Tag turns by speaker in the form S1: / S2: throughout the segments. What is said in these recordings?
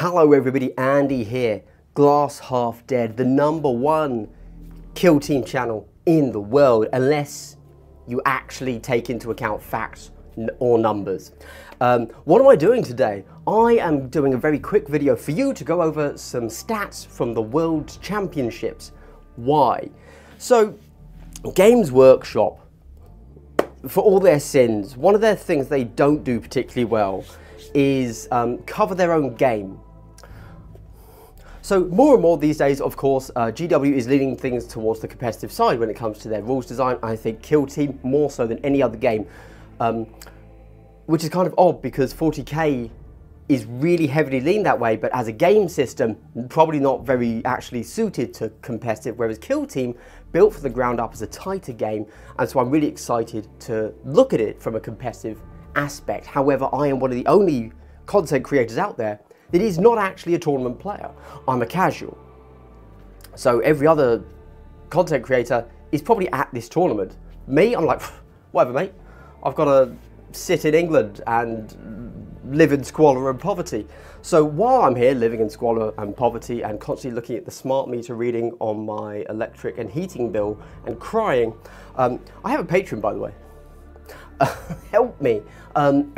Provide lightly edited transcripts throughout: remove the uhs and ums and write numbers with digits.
S1: Hello everybody, Andy here, Glass Half Dead, the #1 kill team channel in the world, unless you actually take into account facts or numbers. What am I doing today? I am doing a very quick video for you to go over some stats from the World Championships. Why? So, Games Workshop, for all their sins, one of their things they don't do particularly well is cover their own game. So more and more these days, of course, GW is leaning things towards the competitive side when it comes to their rules design. I think Kill Team more so than any other game, which is kind of odd because 40k is really heavily leaned that way, but as a game system, probably not very actually suited to competitive, whereas Kill Team built from the ground up as a tighter game, and so I'm really excited to look at it from a competitive aspect. However, I am one of the only content creators out there that is not actually a tournament player. I'm a casual. So every other content creator is probably at this tournament. Me, I'm like, whatever mate, I've got to sit in England and live in squalor and poverty. So while I'm here living in squalor and poverty and constantly looking at the smart meter reading on my electric and heating bill and crying, I have a Patreon, by the way. Help me. I'm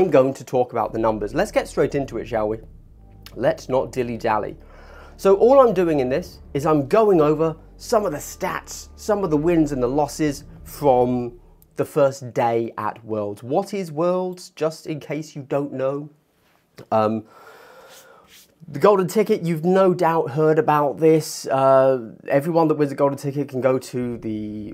S1: going to talk about the numbers. Let's get straight into it, shall we? Let's not dilly-dally. So all I'm doing in this is I'm going over some of the stats, some of the wins and the losses from the first day at Worlds. What is Worlds, just in case you don't know? The golden ticket, you've no doubt heard about this. Everyone that wins a golden ticket can go to the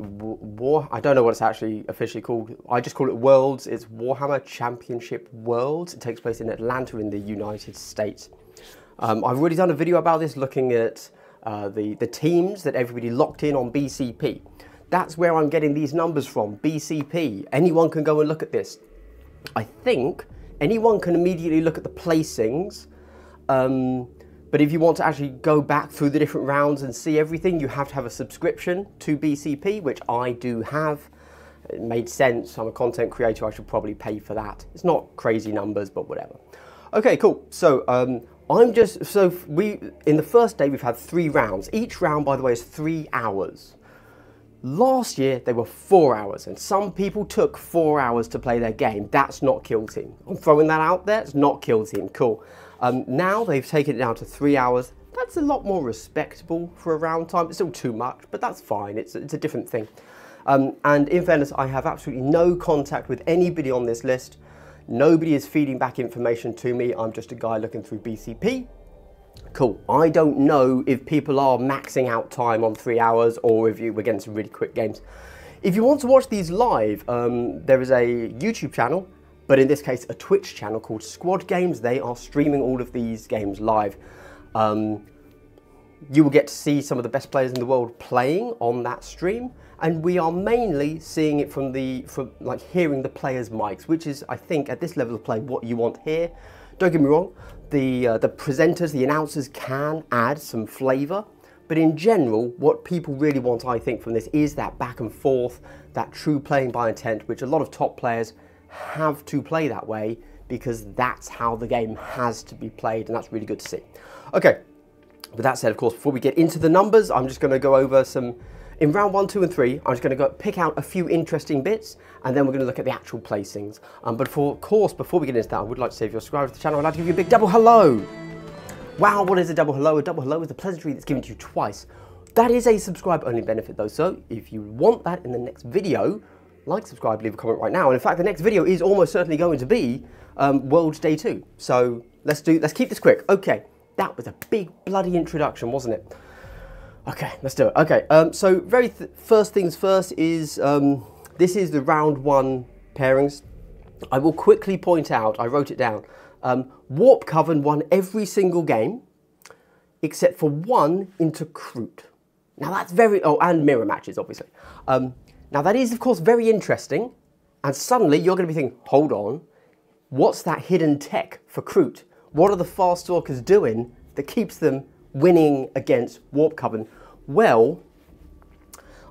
S1: I don't know what it's actually officially called. I just call it Worlds. It's Warhammer Championship Worlds. It takes place in Atlanta in the United States. I've already done a video about this, looking at the teams that everybody locked in on BCP. That's where I'm getting these numbers from, BCP. Anyone can go and look at this. I think anyone can immediately look at the placings. But if you want to actually go back through the different rounds and see everything, you have to have a subscription to BCP, which I do have. It made sense. I'm a content creator. I should probably pay for that. It's not crazy numbers, but whatever. Okay, cool. So in the first day we've had 3 rounds. Each round, by the way, is 3 hours. Last year they were 4 hours, and some people took 4 hours to play their game. That's not Kill Team. I'm throwing that out there. It's not Kill Team. Cool. Now they've taken it down to 3 hours. That's a lot more respectable for a round time. It's still too much, but that's fine. It's a different thing. And in fairness, I have absolutely no contact with anybody on this list. Nobody is feeding back information to me. I'm just a guy looking through BCP. Cool. I don't know if people are maxing out time on 3 hours or if we're getting some really quick games. If you want to watch these live, there is a YouTube channel, but in this case a Twitch channel called Squad Games. They are streaming all of these games live. You will get to see some of the best players in the world playing on that stream, and we are mainly seeing it from like hearing the players' mics, which is, I think, at this level of play what you want here. Don't get me wrong, the presenters, the announcers can add some flavour, but in general, what people really want, I think, from this is that back and forth, that true playing by intent, which a lot of top players have to play that way because that's how the game has to be played, and that's really good to see. Okay, with that said, of course, before we get into the numbers, I'm just going to go over some, in round 1, 2 and 3, I'm just going to go pick out a few interesting bits, and then we're going to look at the actual placings. But of course, before we get into that, I would like to say if you're subscribed to the channel, I'd like to give you a big double hello. Wow, what is a double hello? A double hello is a pleasantry that's given to you twice. That is a subscribe-only benefit though, so if you want that in the next video, like, subscribe, leave a comment right now. And in fact, the next video is almost certainly going to be Worlds Day 2. So let's keep this quick. Okay, that was a big bloody introduction, wasn't it? Okay, let's do it. Okay, so first things first is, this is the round 1 pairings. I will quickly point out, I wrote it down, Warp Coven won every single game, except for 1 into Kroot. Now that's and mirror matches, obviously. Now that is, of course, very interesting, and suddenly you're going to be thinking, hold on, what's that hidden tech for Kroot? What are the Fast Stalkers doing that keeps them winning against Warp Coven? Well,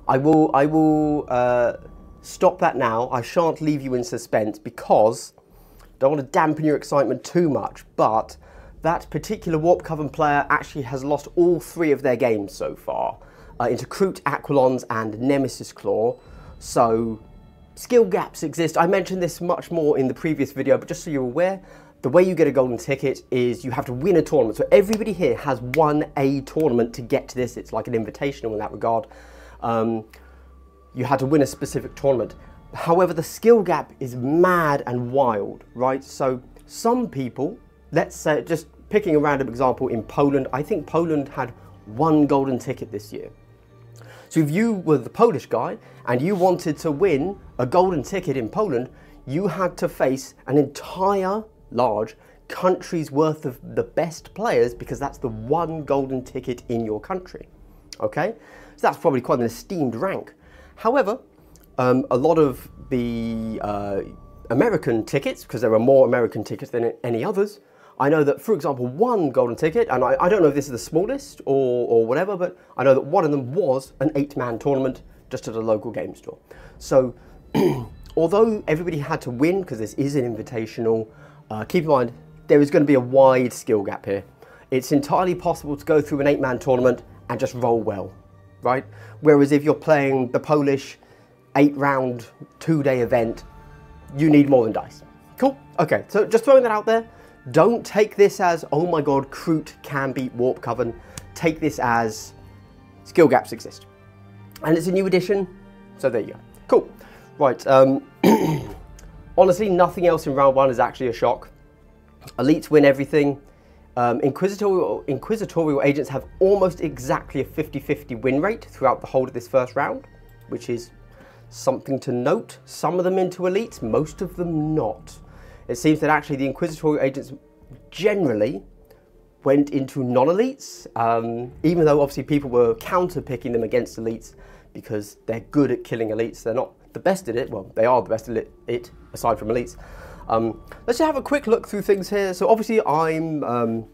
S1: I will stop that now. I shan't leave you in suspense because I don't want to dampen your excitement too much, but that particular Warp Coven player actually has lost all 3 of their games so far, into Kroot, Aquilons and Nemesis Claw. So skill gaps exist. I mentioned this much more in the previous video, but just so you're aware, the way you get a golden ticket is you have to win a tournament. So everybody here has won a tournament to get to this. It's like an invitational in that regard. You had to win a specific tournament. However, the skill gap is mad and wild, right? So some people, let's say, just picking a random example in Poland, I think Poland had 1 golden ticket this year. So if you were the Polish guy and you wanted to win a golden ticket in Poland, you had to face an entire large country's worth of the best players, because that's the 1 golden ticket in your country. Okay, so that's probably quite an esteemed rank. However, a lot of the American tickets, because there are more American tickets than any others, I know that, for example, 1 golden ticket, and I don't know if this is the smallest or whatever, but I know that one of them was an 8-man tournament just at a local game store. So although everybody had to win, because this is an invitational, keep in mind, there is going to be a wide skill gap here. It's entirely possible to go through an 8-man tournament and just roll well, right? Whereas if you're playing the Polish 8-round, 2-day event, you need more than dice. Cool. Okay, so just throwing that out there. Don't take this as, oh my god, Kroot can beat Warp Coven. Take this as skill gaps exist. And it's a new edition, so there you go. Cool. Right, honestly, nothing else in round 1 is actually a shock. Elites win everything. Inquisitorial agents have almost exactly a 50-50 win rate throughout the whole of this first round, which is something to note. Some of them into elites, most of them not. It seems that actually the Inquisitorial agents generally went into non-elites, even though obviously people were counter-picking them against elites because they're good at killing elites. They're not the best at it. Well, they are the best at it, aside from elites. Let's just have a quick look through things here. So obviously I'm going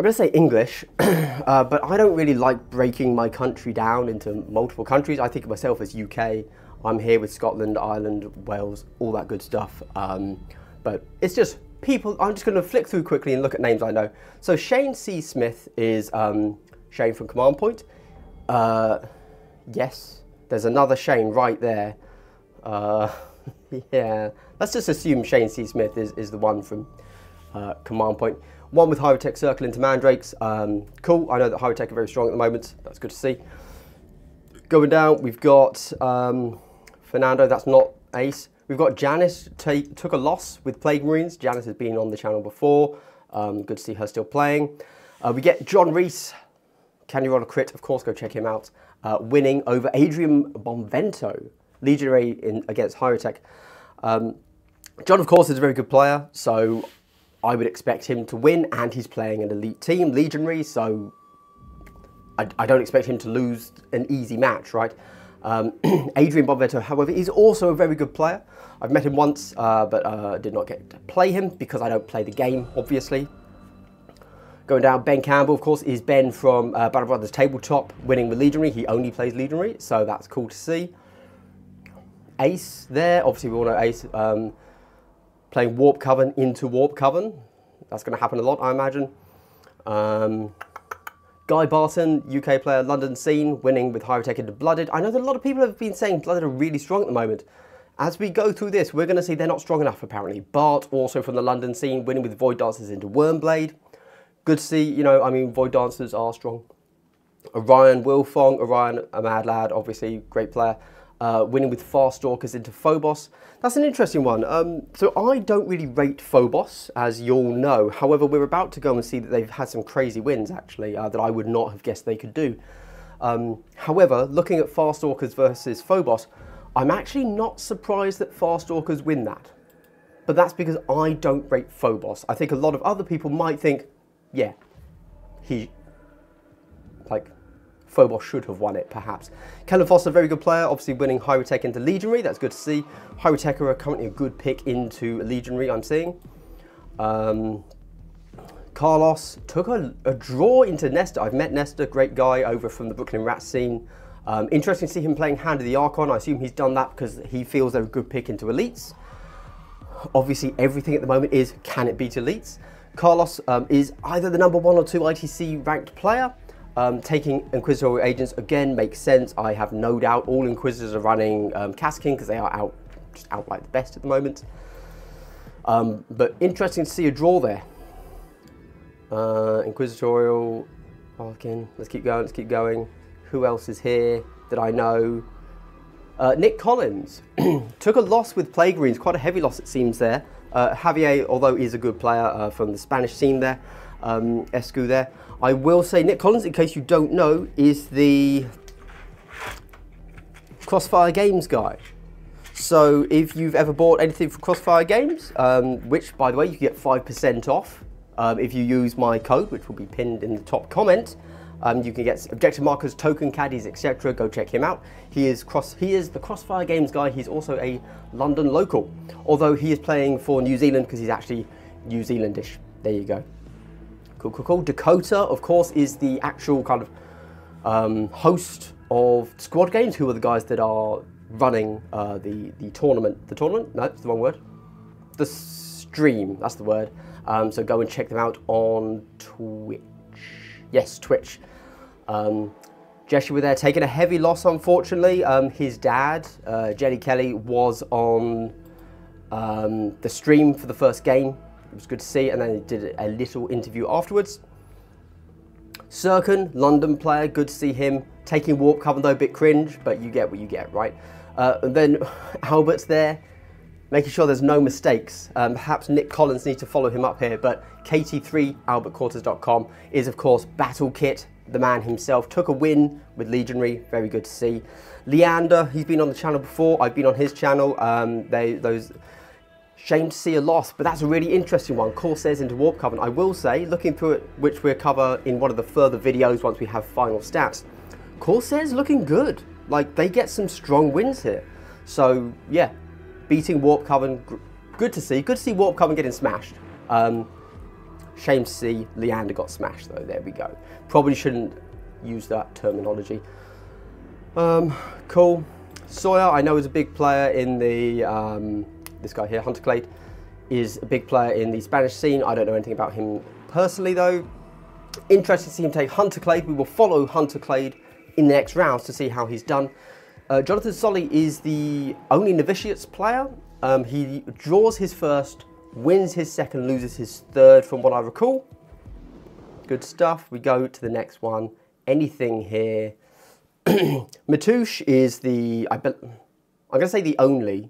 S1: to say English, but I don't really like breaking my country down into multiple countries. I think of myself as UK. I'm here with Scotland, Ireland, Wales, all that good stuff. But it's just people. I'm just going to flick through quickly and look at names I know. So Shane C. Smith is Shane from Command Point. Yes, there's another Shane right there. Yeah, let's just assume Shane C. Smith is the one from Command Point. One with Hyrotech Circle into Mandrakes. Cool, I know that Hyrotech are very strong at the moment. That's good to see. Going down, we've got Fernando, that's not Ace. We've got Janice, took a loss with Plague Marines. Janice has been on the channel before. Good to see her still playing. We get John Reese. Can you roll a crit? Of course, go check him out. Winning over Adrian Bonvento, Legionary against Hyrotech. John, of course, is a very good player, so I would expect him to win, and he's playing an elite team, Legionary, so I don't expect him to lose an easy match, right? Adrian Bonvento, however, is also a very good player. I've met him once, but did not get to play him because I don't play the game, obviously. Going down, Ben Campbell, of course, is Ben from Battle Brothers Tabletop, winning with Legionary. He only plays Legionary, so that's cool to see. Ace there, obviously we all know Ace, playing Warp Coven into Warp Coven. That's going to happen a lot, I imagine. Guy Barton, UK player, London Scene, winning with Hyrotech into Blooded. I know that a lot of people have been saying Blooded are really strong at the moment. As we go through this, we're going to see they're not strong enough, apparently. Bart, also from the London Scene, winning with Void Dancers into Wormblade. Good to see, you know, I mean, Void Dancers are strong. Orion Wilfong, Orion, a mad lad, obviously, great player. Winning with Fast Stalkers into Phobos. That's an interesting one. So I don't really rate Phobos, as you'll know. However, we're about to go and see that they've had some crazy wins, actually, that I would not have guessed they could do. However, looking at Fast Stalkers versus Phobos, I'm actually not surprised that Fast Stalkers win that. But that's because I don't rate Phobos. I think a lot of other people might think, yeah, Phobos should have won it, perhaps. Kellen Foster, very good player, obviously winning Hyrotech into Legionary. That's good to see. Hyrotech are currently a good pick into Legionary, I'm seeing. Carlos took a draw into Nesta. I've met Nesta, great guy over from the Brooklyn Rats scene. Interesting to see him playing Hand of the Archon. I assume he's done that because he feels they're a good pick into Elites. Obviously, everything at the moment is, can it beat Elites? Carlos is either the number 1 or 2 ITC ranked player. Taking Inquisitorial Agents again makes sense. I have no doubt all Inquisitors are running Kaskin because they are just outright the best at the moment. But interesting to see a draw there. Inquisitorial, Arkin. Let's keep going. Let's keep going. Who else is here that I know? Nick Collins took a loss with Plague Marines, quite a heavy loss it seems there. Javier, although he's a good player from the Spanish scene there, Escu there. I will say Nick Collins, in case you don't know, is the Crossfire Games guy. So if you've ever bought anything from Crossfire Games, which by the way you can get 5% off if you use my code, which will be pinned in the top comment. You can get objective markers, token caddies, etc. Go check him out. He is the Crossfire Games guy. He's also a London local, although he is playing for New Zealand because he's actually New Zealandish. There you go. Cool, cool, cool. Dakota, of course, is the actual kind of host of Squad Games, who are the guys that are running the tournament. The tournament? No, it's the wrong word. The stream. That's the word. So go and check them out on Twitch. Yes, Twitch. Jesse were there, taking a heavy loss, unfortunately. His dad, Jenny Kelly, was on the stream for the first game. It was good to see, and then he did a little interview afterwards. Sirkin, London player, good to see him. Taking Warp Coven though, a bit cringe, but you get what you get, right? And then Albert's there, making sure there's no mistakes. Perhaps Nick Collins needs to follow him up here, but KT3AlbertQuarters.com is of course Battle Kit, the man himself. Took a win with Legionary, very good to see. Leander, he's been on the channel before, I've been on his channel. Shame to see a loss, but that's a really interesting one. Corsairs into Warp Coven. I will say, looking through it, which we'll cover in one of the further videos once we have final stats, Corsairs looking good. Like, they get some strong wins here. So, yeah, beating Warp Coven, good to see. Good to see Warp Coven getting smashed. Shame to see Leander got smashed, though. There we go. Probably shouldn't use that terminology. Cool. Sawyer, I know, is a big player in the... this guy here, Hunter Clade, is a big player in the Spanish scene. I don't know anything about him personally, though. Interesting to see him take Hunter Clade. We will follow Hunter Clade in the next rounds to see how he's done. Jonathan Solly is the only Novitiates player. He draws his first, wins his second, loses his third, from what I recall. Good stuff. We go to the next one. Anything here? Matusz is the, I'm going to say the only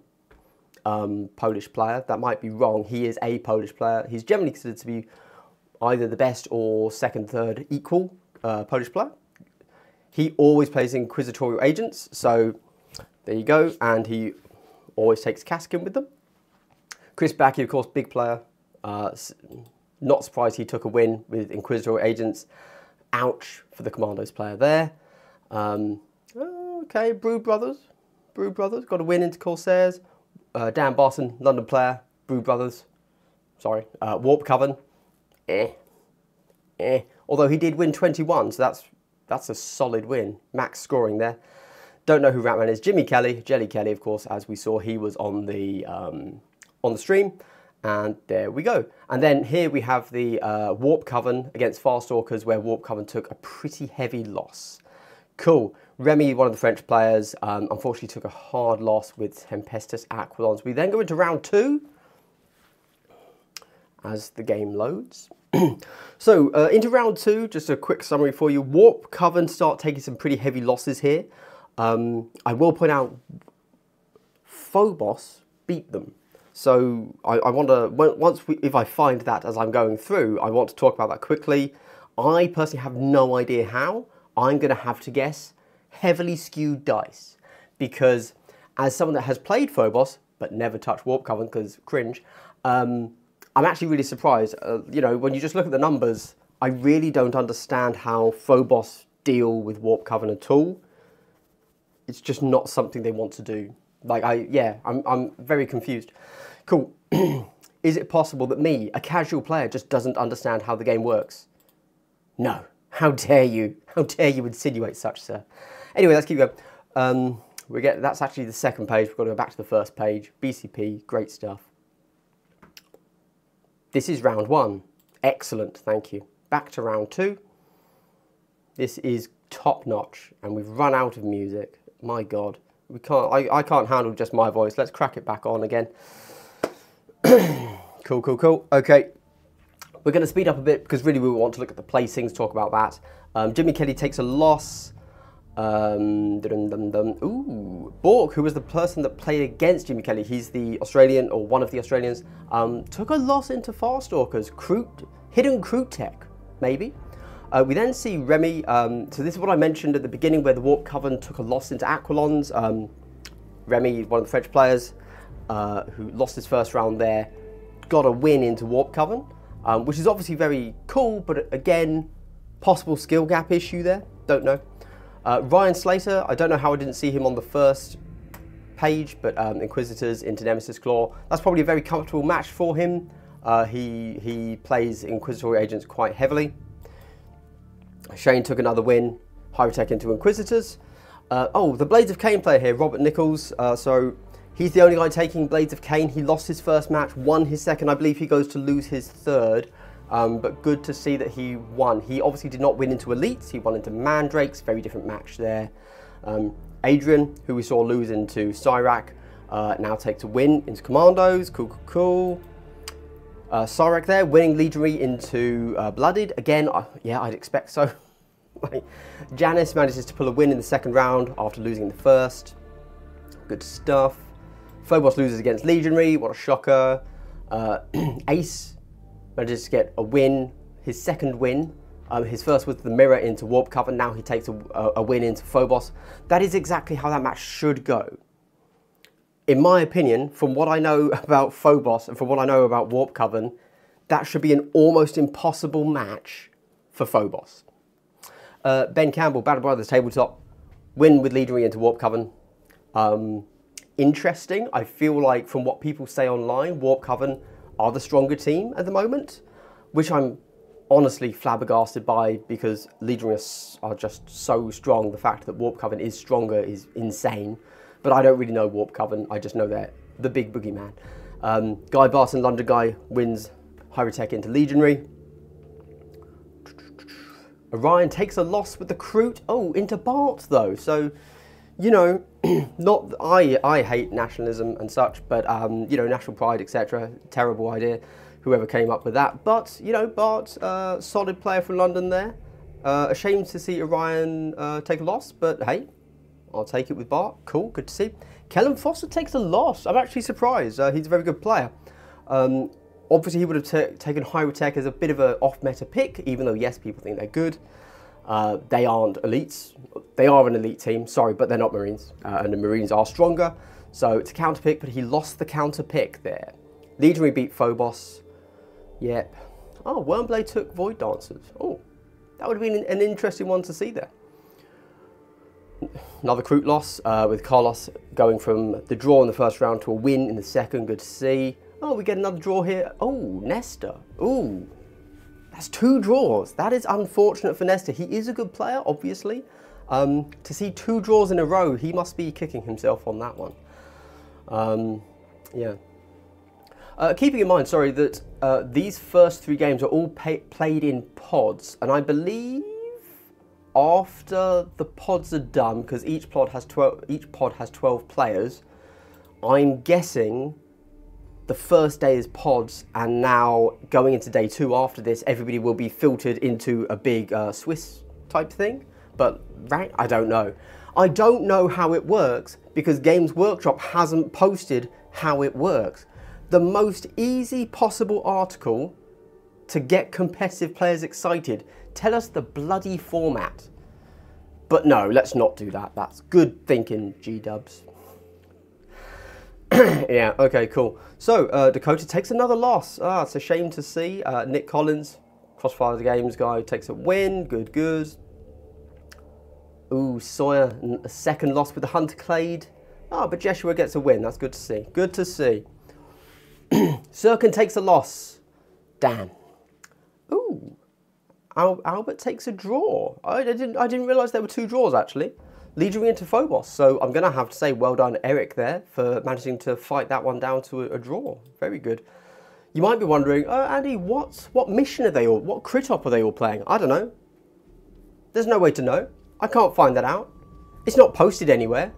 S1: Polish player. That might be wrong. He is a Polish player. He's generally considered to be either the best or second, third equal Polish player. He always plays Inquisitorial Agents, so there you go, and he always takes Kaskin with them. Chris Backey, of course, big player. Not surprised he took a win with Inquisitorial Agents. Ouch for the Commandos player there. Okay, Brood Brothers got a win into Corsairs. Dan Barton, London player, Brood Brothers, sorry, Warp Coven, although he did win 21, so that's a solid win. Max scoring there. Don't know who Ratman is. Jimmy Kelly, Jelly Kelly, of course, as we saw, he was on the stream, and there we go. And then here we have the Warp Coven against Farstalkers, where Warp Coven took a pretty heavy loss. Cool. Remy, one of the French players, unfortunately took a hard loss with Tempestus Aquilons. We then go into round 2 as the game loads. So into round 2, just a quick summary for you. Warp Coven start taking some pretty heavy losses here. I will point out Phobos beat them. So I want to, if I find that as I'm going through, I want to talk about that quickly. I personally have no idea how. I'm going to have to guess heavily skewed dice, because as someone that has played Phobos but never touched Warp Coven because cringe, I'm actually really surprised. You know, when you just look at the numbers, I really don't understand how Phobos deal with Warp Coven at all. It's just not something they want to do. Like, I'm very confused. Cool. Is it possible that me, a casual player, just doesn't understand how the game works? No. How dare you? How dare you insinuate such, sir? Anyway, let's keep going. That's actually the second page. We've got to go back to the first page. BCP, great stuff. This is round 1. Excellent, thank you. Back to round 2. This is top notch, and we've run out of music. My God, we can't. I can't handle just my voice. Let's crack it back on again. Cool, cool, cool. Okay, we're going to speed up a bit because really we want to look at the placings, talk about that. Jimmy Kelly takes a loss. Ooh, Bork, who was the person that played against Jimmy Kelly, he's the Australian, or one of the Australians, took a loss into Farstalkers, hidden Crude Tech, maybe. We then see Remy, so this is what I mentioned at the beginning where the Warp Coven took a loss into Aquilons. Remy, one of the French players, who lost his first round there, got a win into Warp Coven, which is obviously very cool, but again, possible skill gap issue there, don't know. Ryan Slater, I don't know how I didn't see him on the first page, but Inquisitors into Nemesis Claw, that's probably a very comfortable match for him. He plays Inquisitorial agents quite heavily. Shane took another win, Hyrotech into Inquisitors. Oh, the Blades of Cain player here, Robert Nichols, so he's the only guy taking Blades of Cain. He lost his first match, won his second, I believe he goes to lose his third. But good to see that he won. He obviously did not win into Elites, he won into Mandrakes, very different match there. Adrian, who we saw lose into Cyrac, now takes a win into Commandos, cool, cool, cool. Cyrac there, winning Legionary into Blooded, again, yeah, I'd expect so. Janice manages to pull a win in the second round after losing in the first. Good stuff. Phobos loses against Legionary, what a shocker. Ace manages to get a win, his second win. His first was the mirror into Warp Coven, now he takes a win into Phobos. That is exactly how that match should go. In my opinion, from what I know about Phobos and from what I know about Warp Coven, that should be an almost impossible match for Phobos. Ben Campbell, Battle Brothers Tabletop, win with Leadery into Warp Coven. Interesting, I feel like from what people say online, Warp Coven are the stronger team at the moment, which I'm honestly flabbergasted by because Legionists are just so strong. The fact that Warp Coven is stronger is insane, but I don't really know Warp Coven, I just know they're the big boogeyman. Guy Barton, London Guy, wins Hyrotech into Legionary. Orion takes a loss with the Kroot, into Bart though, so, you know, not, I hate nationalism and such, but, you know, national pride, etc., terrible idea, whoever came up with that, but, you know, Bart, solid player from London there, ashamed to see Orion take a loss, but hey, I'll take it with Bart, cool, good to see. Kellen Foster takes a loss, I'm actually surprised, he's a very good player. Obviously he would have taken Hyrotech as a bit of an off-meta pick, even though yes, people think they're good. They aren't elites. They are an elite team, sorry, but they're not Marines. And the Marines are stronger, so it's a counter pick, but he lost the counter pick there. Legionary beat Phobos. Yep. Oh, Wormblade took Void Dancers. Oh, that would have been an interesting one to see there. Another Kroot loss, with Carlos going from the draw in the first round to a win in the second, good to see. Oh, we get another draw here. Oh, Nesta. Ooh. That's 2 draws. That is unfortunate for Nesta. He is a good player, obviously. To see 2 draws in a row, he must be kicking himself on that one. Yeah. Keeping in mind, sorry, that these first 3 games are all played in pods, and I believe after the pods are done, because each pod has 12 players, I'm guessing the first day is pods, and now going into day 2 after this, everybody will be filtered into a big Swiss type thing. But right, I don't know. I don't know how it works because Games Workshop hasn't posted how it works. The most easy possible article to get competitive players excited. Tell us the bloody format. But no, let's not do that. That's good thinking, G-dubs. Yeah, okay, cool. So, Dakota takes another loss. It's a shame to see. Nick Collins, Crossfire Games guy, takes a win. Good, good. Ooh, Sawyer, a second loss with the Hunter Clade. But Jeshua gets a win. That's good to see. Good to see. Sirkin takes a loss. Damn. Ooh. Albert takes a draw. I didn't realise there were 2 draws, actually. Legionary into Phobos, so I'm going to have to say well done Eric there for managing to fight that one down to a draw. Very good. You might be wondering, oh, Andy, what mission are they all, what crit op are they all playing? I don't know. There's no way to know. I can't find that out. It's not posted anywhere.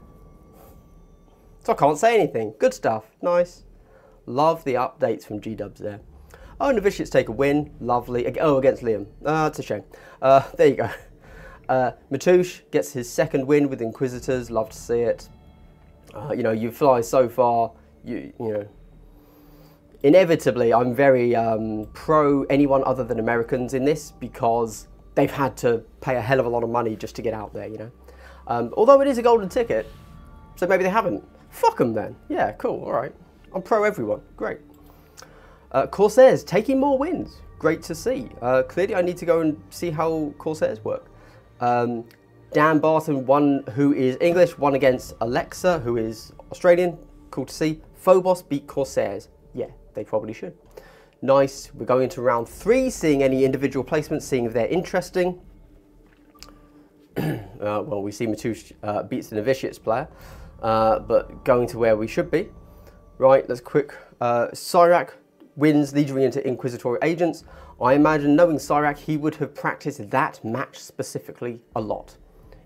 S1: So I can't say anything. Good stuff. Nice. Love the updates from G-Dubs there. Oh, Novitiates take a win. Lovely. Oh, against Liam. That's a shame. There you go. Matouche gets his second win with Inquisitors. Love to see it. You know, you fly so far. You know. Inevitably, I'm very pro anyone other than Americans in this because they've had to pay a hell of a lot of money just to get out there, you know. Although it is a golden ticket, so maybe they haven't. Fuck them then. Yeah, cool, all right. I'm pro everyone, great. Corsairs taking more wins, great to see. Clearly I need to go and see how Corsairs work. Dan Barton won, who is English, won against Alexa, who is Australian, cool to see. Phobos beat Corsairs, yeah, they probably should. Nice, we're going into round 3, seeing any individual placements, seeing if they're interesting. Well, we see Matouche beats the Novitiates player, but going to where we should be. Right, let's quick. Cyrac wins legionary into Inquisitorial Agents. I imagine, knowing Cyrac, he would have practiced that match specifically a lot.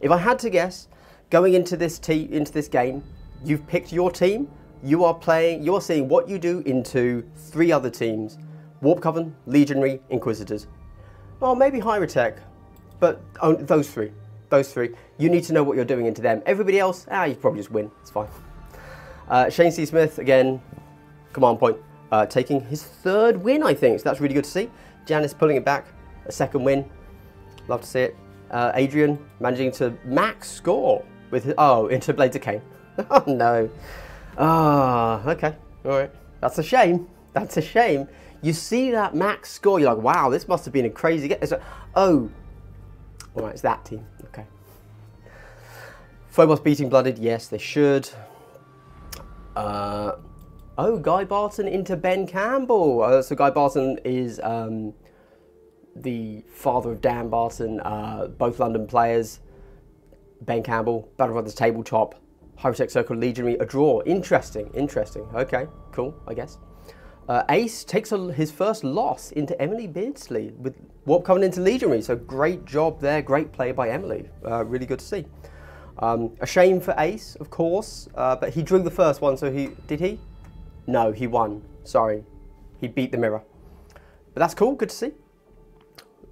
S1: If I had to guess, going into this game, you've picked your team. You are seeing what you do into 3 other teams: Warp Coven, Legionary, Inquisitors. Well, maybe Hyrotech, but those three. You need to know what you're doing into them. Everybody else, you probably just win. It's fine. Shane C. Smith, again, command point, taking his 3rd win, I think. So that's really good to see. Janice pulling it back, a 2nd win. Love to see it. Adrian managing to max score with his, into Blades of Cain. Oh no. Okay, all right. That's a shame. That's a shame. You see that max score, you're like, wow, this must have been a crazy game. All right, it's that team. Okay. Phobos beating Blooded, yes, they should. Guy Barton into Ben Campbell. So Guy Barton is the father of Dan Barton, both London players. Ben Campbell, Battle Brothers Tabletop, Hyrotech Circle Legionary, a draw. Interesting. Okay, cool, I guess. Ace takes his first loss into Emily Beardsley with Warp coming into Legionary, so great job there, great play by Emily. Really good to see. A shame for Ace, of course, but he drew the first one, so did he? No, he won. Sorry, he beat the mirror. But that's cool, good to see.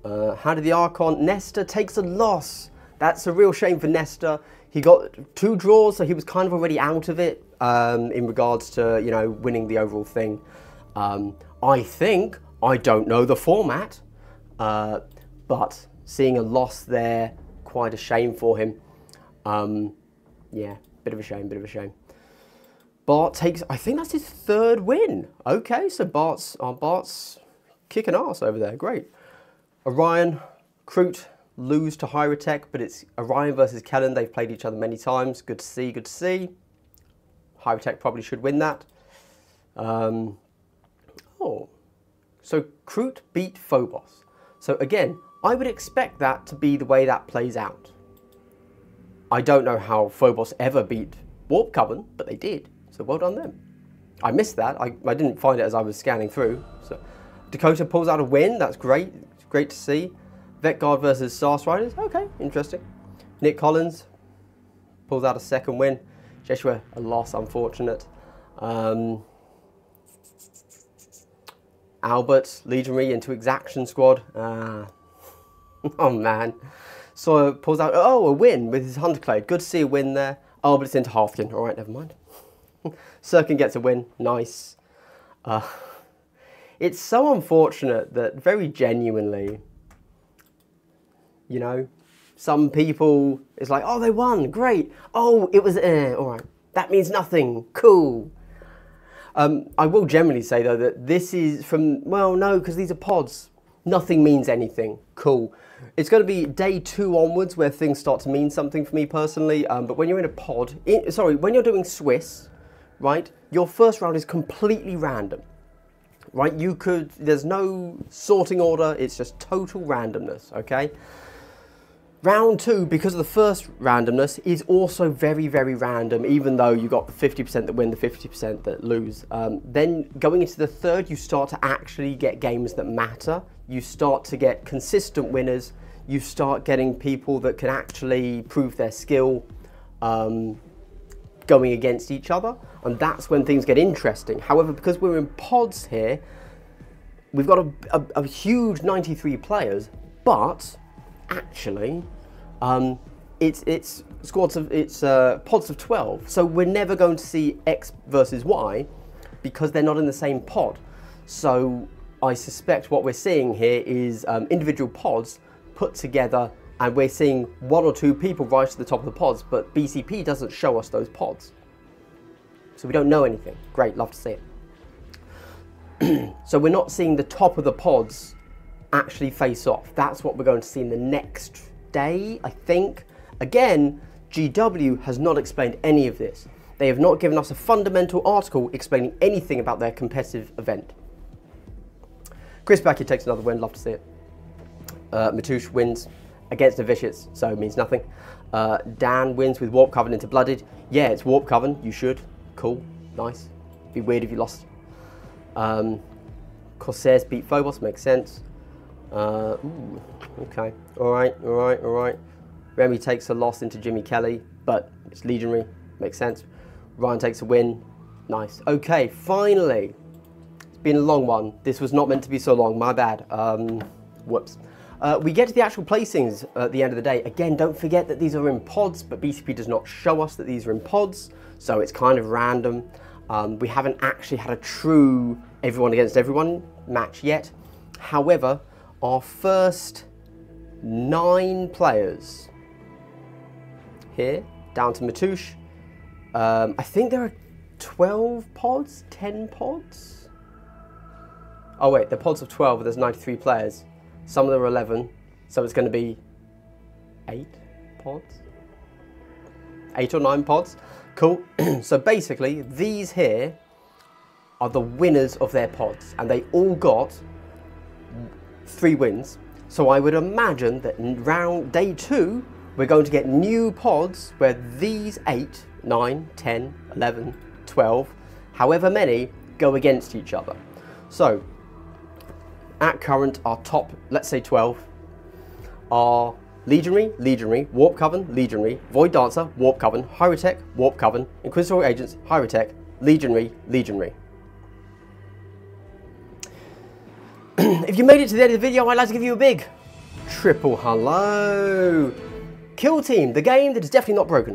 S1: How did the Archon? Nestor takes a loss. That's a real shame for Nestor. He got 2 draws, so he was kind of already out of it in regards to, you know, winning the overall thing. I think, I don't know the format, but seeing a loss there, quite a shame for him. Yeah, bit of a shame. Bart takes, I think that's his 3rd win. Okay, so Bart's kicking ass over there, great. Orion, Kroot lose to Hyrotech, but it's Orion versus Kellen. They've played each other many times. Good to see. Hyrotech probably should win that. So Kroot beat Phobos. So again, I would expect that to be the way that plays out. I don't know how Phobos ever beat Warp Coven, but they did. So well done them. I missed that. I didn't find it as I was scanning through. So Dakota pulls out a win. That's great. It's great to see. Vetguard versus Sars Riders. Okay, interesting. Nick Collins pulls out a 2nd win. Jeshua, a loss, unfortunate. Albert, Legionary into Exaction Squad. Oh man. So pulls out, a win with his Hunterclade. Good to see a win there. Oh, but it's into Hearthkin. All right, never mind. Sirkin gets a win. Nice. It's so unfortunate that very genuinely, you know, some people, it's like, oh, they won, great. Oh, it was, all right. That means nothing, cool. I will generally say, though, that this is from, well, no, because these are pods. Nothing means anything, cool. It's going to be day 2 onwards where things start to mean something for me personally. But when you're in a pod, when you're doing Swiss, right, your first round is completely random. Right, there's no sorting order, it's just total randomness, okay? Round 2, because of the first randomness, is also very, very random, even though you got the 50% that win, the 50% that lose. Then going into the third, you start to actually get games that matter. You start to get consistent winners. You start getting people that can actually prove their skill going against each other. And that's when things get interesting. However, because we're in pods here, we've got a huge 93 players, but actually, it's pods of 12. So we're never going to see X versus Y because they're not in the same pod. So I suspect what we're seeing here is individual pods put together, and we're seeing 1 or 2 people rise to the top of the pods, but BCP doesn't show us those pods. So we don't know anything. Great, love to see it. So we're not seeing the top of the pods actually face off. That's what we're going to see in the next day, I think. Again, GW has not explained any of this. They have not given us a fundamental article explaining anything about their competitive event. Chris Becky takes another win, love to see it. Matouche wins against the Vicious, so it means nothing. Dan wins with Warp Coven into Blooded. Yeah, it's Warp Coven, you should. Cool, nice. Be weird if you lost. Corsairs beat Phobos, makes sense. Ooh, okay, all right. Remy takes a loss into Jimmy Kelly, but it's Legionary, makes sense. Ryan takes a win, nice. Okay, finally, it's been a long one. This was not meant to be so long, my bad. Whoops. We get to the actual placings at the end of the day. Again, don't forget that these are in pods, but BCP does not show us that these are in pods, so it's kind of random. We haven't actually had a true everyone against everyone match yet. However, our first 9 players here, down to Matouche. I think there are 12 pods, 10 pods? Oh wait, they're pods of 12, but there's 93 players. Some of them are 11, so it's going to be 8 pods? 8 or 9 pods? Cool. So basically, these here are the winners of their pods, and they all got 3 wins. So I would imagine that in day 2, we're going to get new pods where these 8, 9, 10, 11, 12, however many, go against each other. So at current, our top, let's say 12, are Legionary, Warp Coven, Legionary, Void Dancer, Warp Coven, Hyrotech, Warp Coven, Inquisitorial Agents, Hyrotech, Legionary. If you made it to the end of the video, I'd like to give you a big triple hello. Kill Team, the game that is definitely not broken.